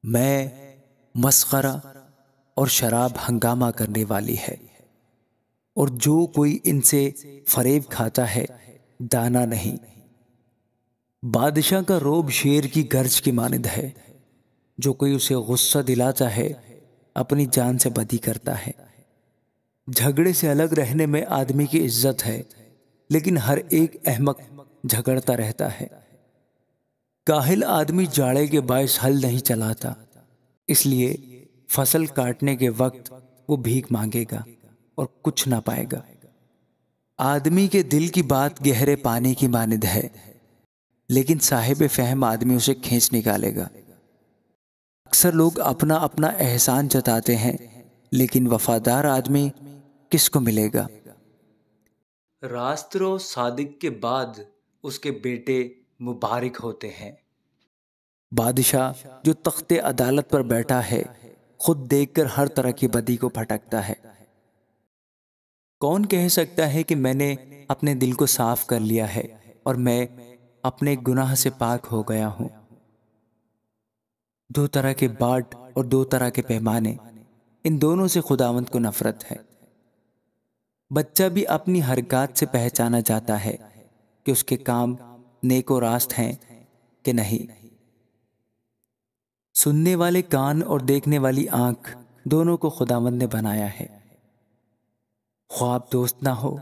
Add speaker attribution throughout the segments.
Speaker 1: میں مسخرہ اور شراب ہنگامہ کرنے والی ہے، اور جو کوئی ان سے فریب کھاتا ہے دانا نہیں۔ بادشاہ کا روب شیر کی گرج کی مانند ہے، جو کوئی اسے غصہ دلاتا ہے اپنی جان سے بدی کرتا ہے۔ جھگڑے سے الگ رہنے میں آدمی کی عزت ہے، لیکن ہر ایک احمق جھگڑتا رہتا ہے۔ کاہل آدمی جاڑے کے باعث ہل نہیں چلاتا، اس لیے فصل کاٹنے کے وقت وہ بھیک مانگے گا اور کچھ نہ پائے گا۔ آدمی کے دل کی بات گہرے پانی کی مانند ہے، لیکن صاحب فہم آدمی اسے کھینچ نکالے گا۔ اکثر لوگ اپنا اپنا احسان جتاتے ہیں، لیکن وفادار آدمی کس کو ملے گا؟ راسترو صادق کے بعد اس کے بیٹے مبارک ہوتے ہیں۔ بادشاہ جو تخت عدالت پر بیٹھا ہے خود دیکھ کر ہر طرح کی بدی کو پھٹکتا ہے۔ کون کہہ سکتا ہے کہ میں نے اپنے دل کو صاف کر لیا ہے اور میں اپنے گناہ سے پاک ہو گیا ہوں؟ دو طرح کے باٹ اور دو طرح کے پیمانے، ان دونوں سے خداوند کو نفرت ہے۔ بچہ بھی اپنی حرکات سے پہچانا جاتا ہے کہ اس کے کام نیک و راست ہیں کہ نہیں۔ سننے والے کان اور دیکھنے والی آنکھ دونوں کو خداوند نے بنایا ہے۔ خواب دوست نہ ہو،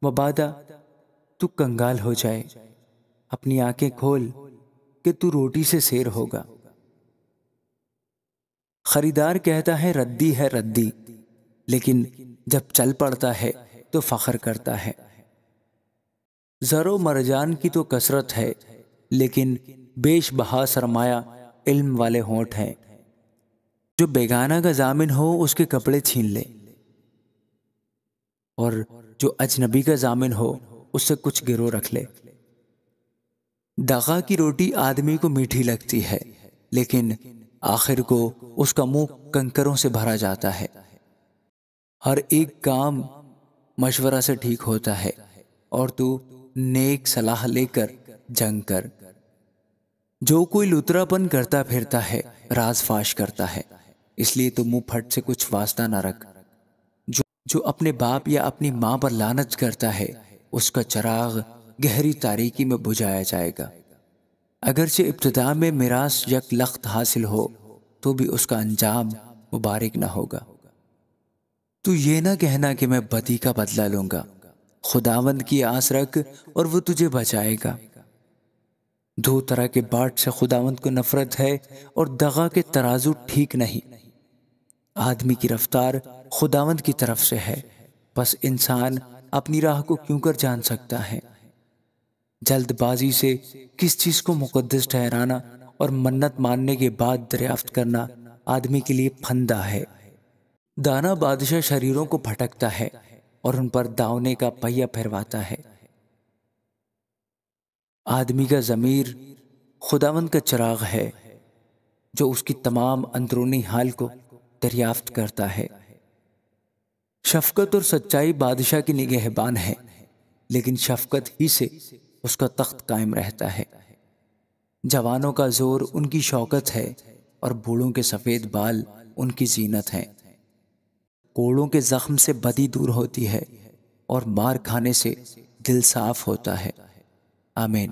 Speaker 1: مبادا تو کنگال ہو جائے، اپنی آنکھیں کھول کہ تو روٹی سے سیر ہوگا۔ خریدار کہتا ہے ردی ہے ردی، لیکن جب چل پڑتا ہے تو فخر کرتا ہے۔ زر و مرجان کی تو کثرت ہے، لیکن بیش بہا سرمایہ علم والے ہونٹ ہیں۔ جو بیگانہ کا ضامن ہو اس کے کپڑے چھین لے، اور جو اجنبی کا ضامن ہو اس سے کچھ گرو رکھ لے۔ دغا کی روٹی آدمی کو میٹھی لگتی ہے، لیکن آخر کو اس کا منہ کنکروں سے بھرا جاتا ہے۔ ہر ایک کام مشورہ سے ٹھیک ہوتا ہے، اور تو نیک صلاح لے کر جنگ کر۔ جو کوئی لترا پن کرتا پھرتا ہے راز فاش کرتا ہے، اس لیے تو منہ پھٹ سے کچھ واسطہ نہ رکھ۔ جو اپنے باپ یا اپنی ماں پر لعنت کرتا ہے اس کا چراغ گہری تاریکی میں بجھایا جائے گا۔ اگرچہ ابتدا میں میراث یک لخت حاصل ہو تو بھی اس کا انجام مبارک نہ ہوگا۔ تو یہ نہ کہنا کہ میں بدی کا بدلہ لوں گا، خداوند کی آس رکھ اور وہ تجھے بچائے گا۔ دو طرح کے باٹ سے خداوند کو نفرت ہے، اور دغا کے ترازو ٹھیک نہیں۔ آدمی کی رفتار خداوند کی طرف سے ہے، بس انسان اپنی راہ کو کیوں کر جان سکتا ہے؟ جلد بازی سے کس چیز کو مقدس ٹھہرانا اور منت ماننے کے بعد دریافت کرنا آدمی کے لیے پھندہ ہے۔ دانا بادشاہ شریروں کو پھٹکتا ہے اور ان پر داؤنے کا پہیہ پھرواتا ہے۔ آدمی کا ضمیر خداوند کا چراغ ہے، جو اس کی تمام اندرونی حال کو دریافت کرتا ہے۔ شفقت اور سچائی بادشاہ کی نگہبان ہے، لیکن شفقت ہی سے اس کا تخت قائم رہتا ہے۔ جوانوں کا زور ان کی شوکت ہے، اور بوڑھوں کے سفید بال ان کی زینت ہیں۔ کوڑوں کے زخم سے بدی دور ہوتی ہے، اور مار کھانے سے دل صاف ہوتا ہے۔ آمین۔